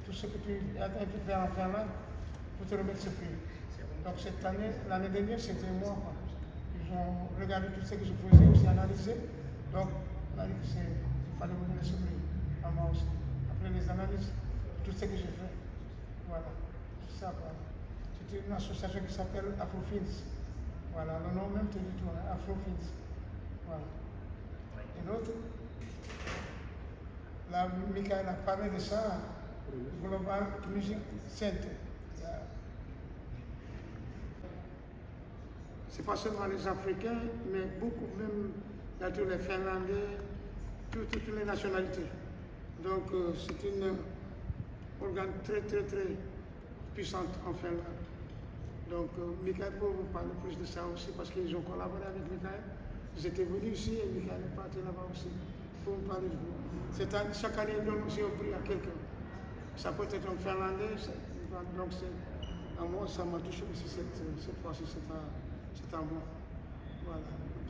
tout ce que tu as pu faire en Finlande pour te remettre ce prix. Donc cette année, l'année dernière, c'était moi. Quoi. Ils ont regardé tout ce que je faisais, aussi analysé. Donc on a dit qu'il fallait me donner ce prix à moi aussi. Après les analyses, tout ce que j'ai fait. Voilà, c'est ça quoi. C'est une association qui s'appelle Afrofins. Voilà, le nom même te dit tout, hein, Afrofins. Voilà. Et l'autre, là, Michael a parlé de ça, Global Music Center. C'est pas seulement les Africains, mais beaucoup même, il y a tous les Finlandais, toutes les nationalités. Donc c'est une organe très puissante en Finlande. Donc Michael peut vous parler plus de ça aussi parce qu'ils ont collaboré avec Michael. Ils étaient venus ici et Michael est parti là-bas aussi pour vous parler de vous. Chaque année, ils donnent aussi un prix à quelqu'un. Ça peut être un Finlandais, donc à moi, ça m'a touché aussi cette fois-ci, c'est à moi. Voilà.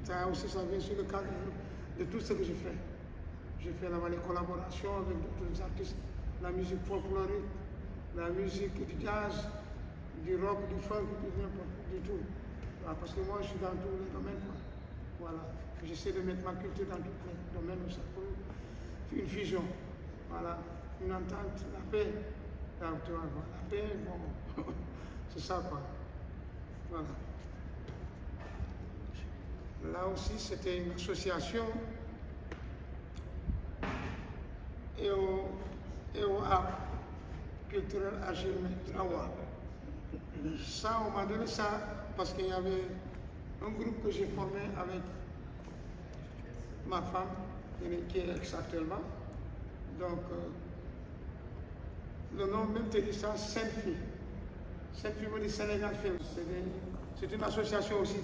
Ça aussi, ça vient sur le cadre de tout ce que je fais. J'ai fait là-bas les collaborations avec d'autres artistes, la musique folklorique, la musique du jazz, du rock, du funk, du tout. Voilà, parce que moi, je suis dans tous les domaines. Quoi. Voilà. J'essaie de mettre ma culture dans tous les domaines où ça peut. Une fusion. Voilà. Une entente, la paix. Là, tu vois, la paix, bon, c'est ça quoi. Voilà. Là aussi, c'était une association et au art culturel Agile Trawa. Ça, on m'a donné ça parce qu'il y avait un groupe que j'ai formé avec ma femme, qui est ex actuellement. Donc, le nom même te dit ça, Sainte-Fille. Sainte-Fille veut dire Sénégal Film. C'est une association aussi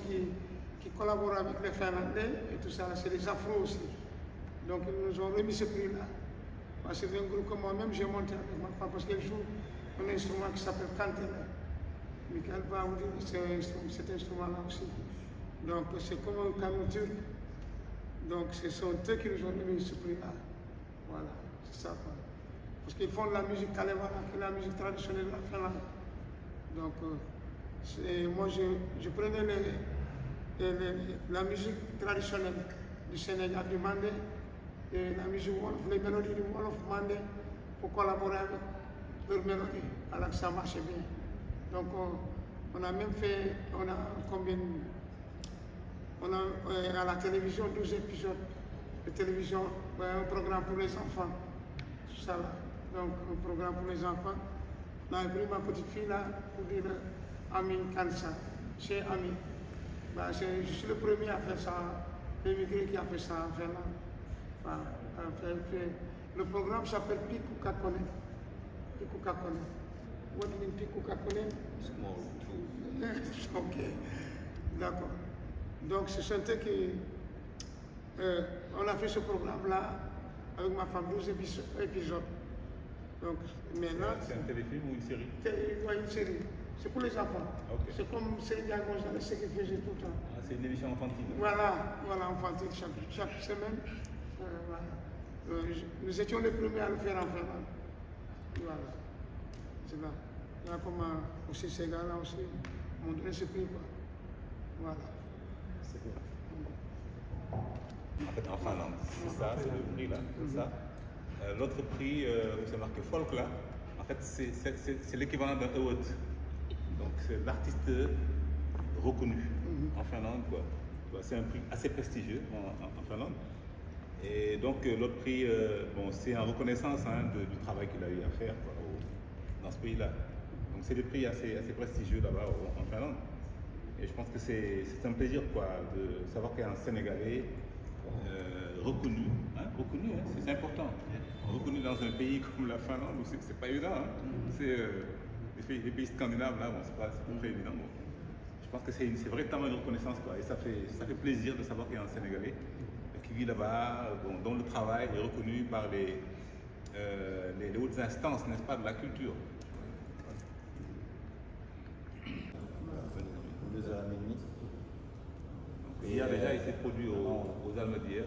qui collabore avec les Finlandais et tout ça. C'est des Afros aussi. Donc, ils nous ont remis ce prix-là. C'est un groupe que moi-même j'ai monté avec ma femme parce qu'elle joue un instrument qui s'appelle Kantele. Michael va vous dire que cet instrument-là aussi. Donc, c'est comme un canon turc. Donc, ce sont eux qui nous ont remis ce prix-là. Voilà, c'est ça quoi. Parce qu'ils font de la musique Kalevala, qui est la musique traditionnelle de la Finlande. Donc, moi, je prenais la musique traditionnelle du Sénégal, du Mandé, et la musique Wolof, les mélodies du Wolof Mandé, pour collaborer avec leurs mélodies, alors que ça marchait bien. Donc, on a même fait, on a à la télévision 12 épisodes de télévision, un programme pour les enfants, tout ça là. Donc, un programme pour les enfants. Là, j'ai pris ma petite fille là pour dire Ami Kansa, chez Ami. Bah, je suis le premier à faire ça, l'émigré qui a fait ça en Finlande. Voilà. Le programme s'appelle Pikukakone. Pikukakone. What do you mean Pikukakone? Small tool. Ok, d'accord. Donc, c'est eux qui. On a fait ce programme-là avec ma femme, 12 épisodes. Donc, maintenant. C'est un téléfilm ou une série? Oui, une série. C'est pour les enfants. Okay. C'est comme Célia Gonzalez, ce qu'il faisait tout le temps. Ah, c'est une émission enfantine. Voilà, enfantine, chaque semaine. Voilà. Nous étions les premiers à le faire en Finlande. Voilà. C'est là. Là, comme aussi ces gars-là aussi m'ont donné ce prix. Quoi. Voilà. C'est bien. En fait, en Finlande, c'est ça, c'est le prix là, c'est ça. L'autre prix, où c'est marqué folk là, en fait, c'est l'équivalent d'un award. Donc, c'est l'artiste reconnu en Finlande, quoi. C'est un prix assez prestigieux en Finlande. Et donc, l'autre prix, bon, c'est en reconnaissance du travail qu'il a eu à faire quoi, dans ce pays-là. Donc, c'est des prix assez prestigieux là-bas en Finlande. Et je pense que c'est un plaisir quoi, de savoir qu'il y a un Sénégalais reconnu, c'est important, reconnu dans un pays comme la Finlande, où c'est pas évident. C'est les pays scandinaves, là, bon, c'est pas très évident. Bon. Je pense que c'est véritablement une reconnaissance, quoi, et ça fait plaisir de savoir qu'il y a un Sénégalais qui vit là-bas, bon, dont le travail est reconnu par les hautes instances, n'est-ce pas, de la culture. 2h30. Hier déjà, il s'est produit aux Almadières.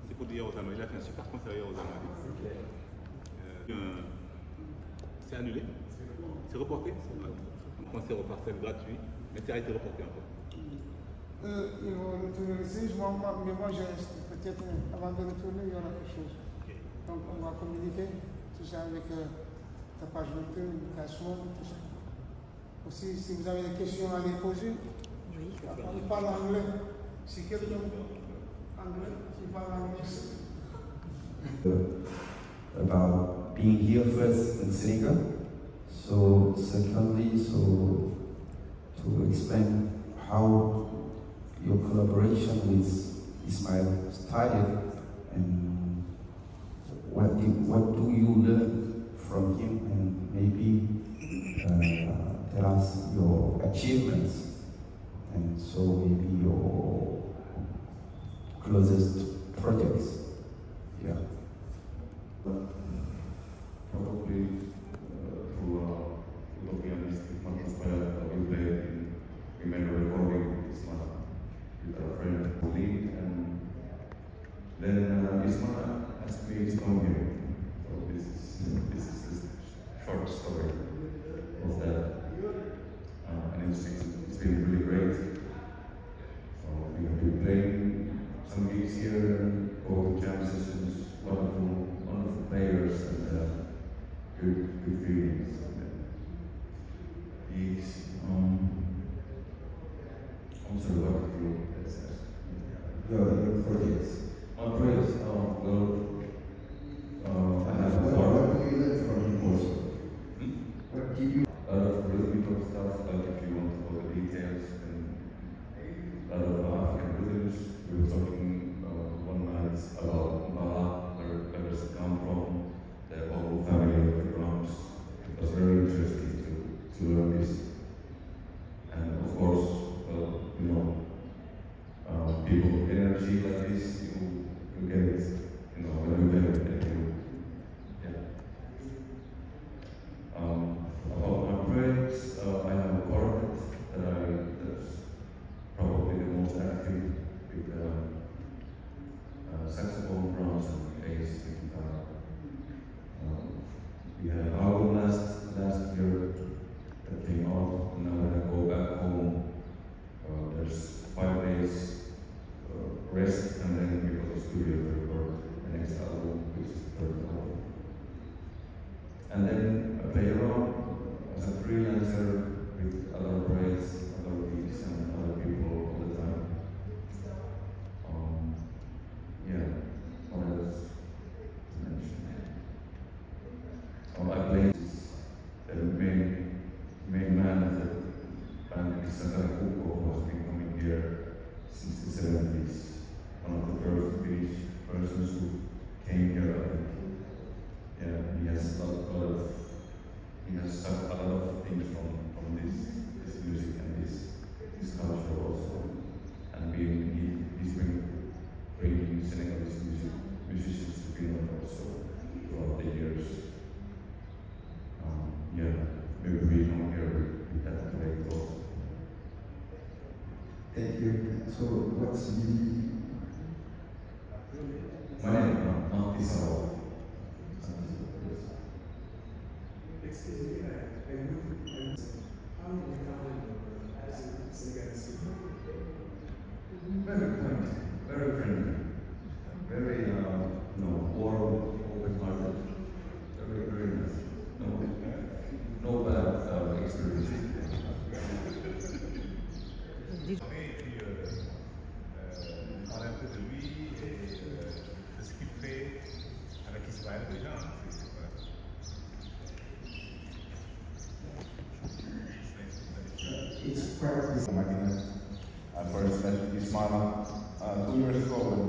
Il s'est produit hier aux Almadières, il a fait un super concert hier aux Almadières. c'est annulé. C'est reporté. Un concert au Parcelles gratuit, mais ça a été reporté encore. Ils vont retourner le 6, mais moi je reste. Peut-être avant de retourner, il y aura quelque chose. Okay. Donc on va communiquer tout ça avec ta page de communication, tout ça. Aussi, si vous avez des questions à les poser, on parle anglais. Si quelqu'un anglais, qui parle anglais. About being here first in Senegal. So secondly, to explain how your collaboration with Ismail started and what do you learn from him, and maybe tell us your achievements, and so maybe your closest projects. Yeah. Probably through European Mystic Master we played we made a recording with Isma, with our friend Pauline, and then Isma asked me to come here. So this is a short story of that, and it's been really great. So we have been playing some gigs here, go to jam sessions, wonderful players, and good feelings. He's also what you Your projects. my praise, I have What do you learn from him also? What did you? a lot of rhythmical stuff, like if you want all the details, and a lot of African rhythms. We were talking one night about Mbala, where does it come from, the whole family of the drums. It was very interesting to learn this. And of course, you know, people with energy like this, you get it, you know, when you get it, and you, yeah. About my projects, I have a quartet that's probably the most active with saxophone, drums, and bass, and guitar. We had an album last year that came out, and now when I go back home, there's 5 days rest, and then we go to the studio to record the next album, which is the 3rd album. And then I play around as a freelancer with other projects, other gigs, and other people all the time. Yeah, what else to mention? I play the main man of the band is Sakara Kuko, who has been coming here since the 70s. One of the first British persons who came here, I think. Yeah, he has a lot of things from this music and this culture also. And he's been bringing Senegalese musicians to Finland also throughout the years. Yeah, maybe we come here with that project also. Thank you. So what's the? My name, Antisao. Very kind, very friendly, very warm, open-hearted, very nice. No bad experiences. Parler un peu de lui et de ce qu'il fait avec Ismaël déjà. It's quite. I first met Ismail 2 years ago when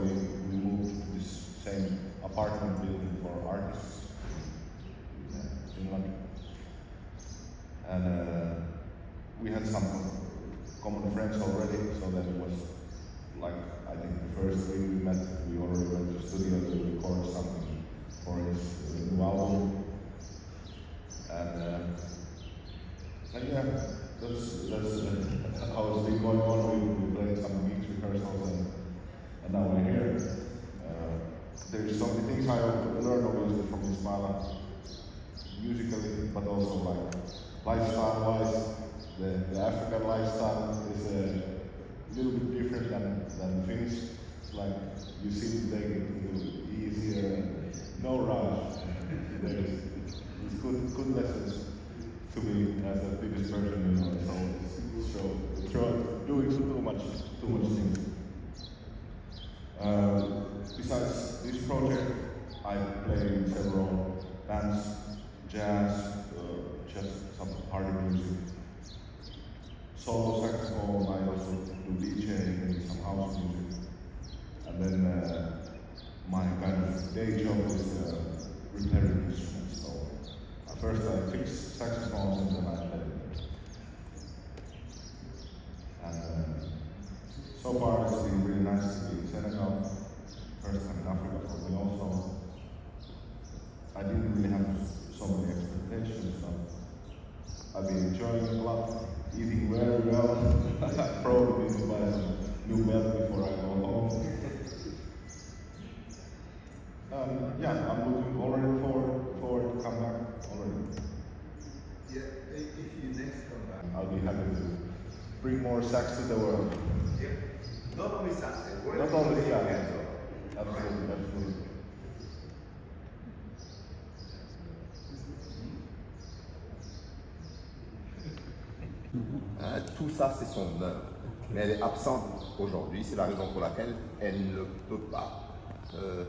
we moved to this same apartment building for artists in London. And we had some common friends already, so then it was like, I think the first week we met, we already went to the studio to record something for his new album. And yeah, that's how it's been going on. We played some weeks rehearsals, and now we're here. There's so many things I learned obviously from Ismail. musically, but also like lifestyle-wise. The African lifestyle is a little bit different than Finnish. Like you seem to take it a little bit easier, no rush. There's good lessons to me as a Finnish person, you know, so doing too much things. Besides this project, I play in several bands, jazz, just some party music, solo saxophone. I also do DJing, some house music, and then my kind of day job is repairing instruments. So at first I fix saxophones and then I play them. And so far it's been really nice to be in Senegal. First time in Africa for me also. I didn't really have so many expectations, but I've been enjoying it a lot, eating very well. I probably need to buy some new belt before I go home. Yeah, I'm looking already forward to come back already. Yeah, if you next come back, I'll be happy to bring more sax to the world. yeah. Not only sax, Not only sax. Absolutely, absolutely. Tout ça, c'est son œuvre, mais elle est absente aujourd'hui. C'est la raison pour laquelle elle ne peut pas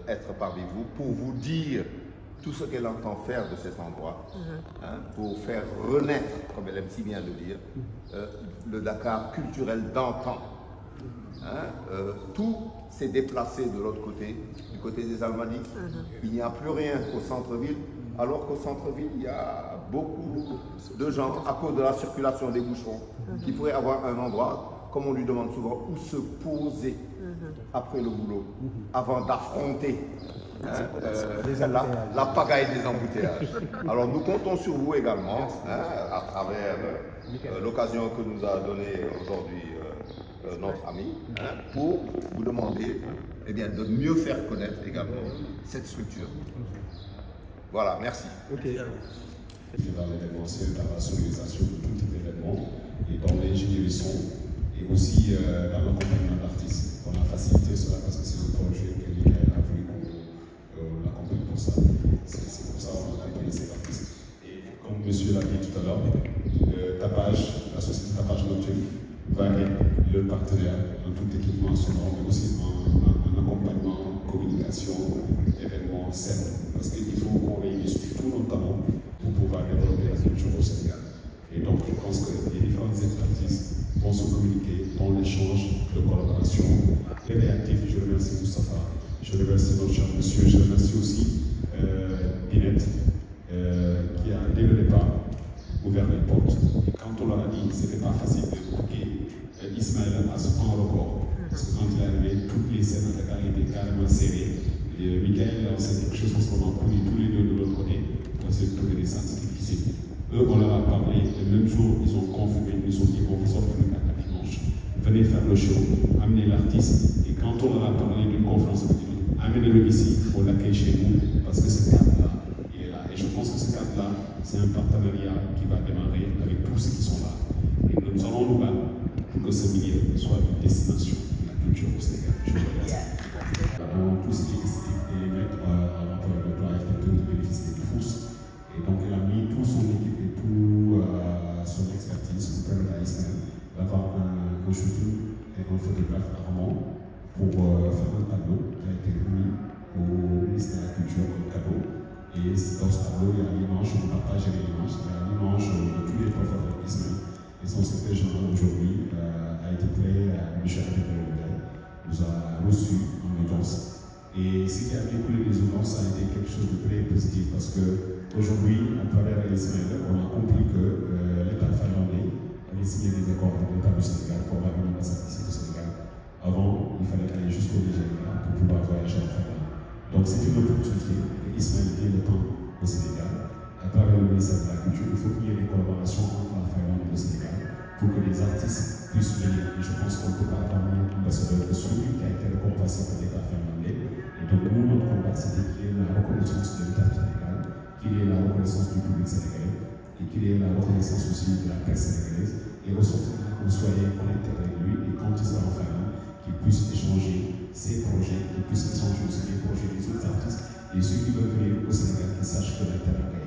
être parmi vous pour vous dire tout ce qu'elle entend faire de cet endroit, pour faire renaître, comme elle aime si bien le dire, le Dakar culturel d'antan. Tout s'est déplacé de l'autre côté, du côté des Almadies. Il n'y a plus rien au centre-ville, alors qu'au centre-ville, il y a beaucoup de gens, à cause de la circulation des bouchons, qui pourraient avoir un endroit, comme on lui demande souvent, où se poser après le boulot, avant d'affronter la pagaille des embouteillages. Alors nous comptons sur vous également, à travers l'occasion que nous a donnée aujourd'hui notre ami, pour vous demander de mieux faire connaître également cette structure. Voilà, merci. Okay. Dans l'événementiel, dans la sonorisation de tout type d'événement, et dans l'ingénierie son, et aussi dans l'accompagnement d'artistes. On a facilité cela parce que c'est un projet que l'IA a voulu qu'on l'accompagne pour ça. C'est pour ça qu'on a accompagné ces artistes. Et comme monsieur l'a dit tout à l'heure, Tapage, la société Tapage Nocturne, va être le partenaire dans tout équipement sonore, mais aussi en accompagnement, communication, événements, scène. Parce qu'il faut qu'on réunisse tous nos talents pour pouvoir développer la culture au Sénégal. Et donc, je pense que les différentes expertises vont se communiquer dans l'échange de collaboration. Très réactif, je remercie Moustapha, je remercie notre cher monsieur, je remercie aussi Binette, qui a dès le départ ouvert les portes. Et quand on leur a dit, ce n'était pas facile de booker Ismaël à ce temps record. Parce que quand il est arrivé, toutes les scènes à Dakar étaient carrément serrées. Et Michael a lancé quelque chose parce qu'on a pris tous les deux de l'autre côté pour essayer de trouver des sens difficiles. Eux, on leur a parlé, le même jour, ils ont confirmé, ils ont dit, on vous offre le carte à dimanche. Venez faire le show, amenez l'artiste. Et quand on leur a parlé d'une conférence, amenez-le ici, il faut l'accueillir chez nous, parce que ce cadre-là, il est là. Et je pense que ce cadre-là, c'est un partenariat qui va démarrer avec tous ceux qui sont là. Et nous allons nous battre pour que ce milieu soit une destination de la culture au Sénégal. Je vous remercie. Dans tout ce qui est esthétique et mettre en rapport avec le plan architecture de bénéficier des FOUS. Et donc il a mis toute son équipe et toute son expertise pour permettre à Ismaël d'avoir un shooting et un photographe allemand pour faire un tableau qui a été remis au ministère de la Culture comme cadeau. Et dans ce tableau, il y a l'image, on partage l'image, il y a l'image de tous les profs d'Ismaël. Et son secrétaire général aujourd'hui a été prêt à Michel Abdelbel, nous a reçus en audience. Et ce qui a découlé des audiences a été quelque chose de très positif parce qu'aujourd'hui, à travers Ismaël, on a compris que l'État finlandais avait signé des accords avec l'État du Sénégal pour avoir une ambassade ici au Sénégal. Avant, il fallait aller jusqu'au Nigeria pour pouvoir voyager en Finlande. Donc c'est une opportunité que Ismaël vient de prendre au Sénégal. À travers le ministère de la Culture, il faut qu'il y ait des collaborations entre la Finlande et le Sénégal pour que les artistes puissent venir. Et je pense qu'on ne peut pas avoir un ambassadeur de celui qui a été récompensé par l'État finlandais. Et donc nous, notre combat, c'était qu'il y ait la reconnaissance de l'État du Sénégal, qu'il ait la reconnaissance du public sénégalais et qu'il ait la reconnaissance aussi de la presse sénégalaise et ressortir que vous soyez connecté avec lui et quand il sera en Finlande, qu'il puisse échanger ses projets, qu'il puisse échanger aussi les projets des autres artistes et ceux qui veulent venir au Sénégal, qu'ils sachent que l'intérêt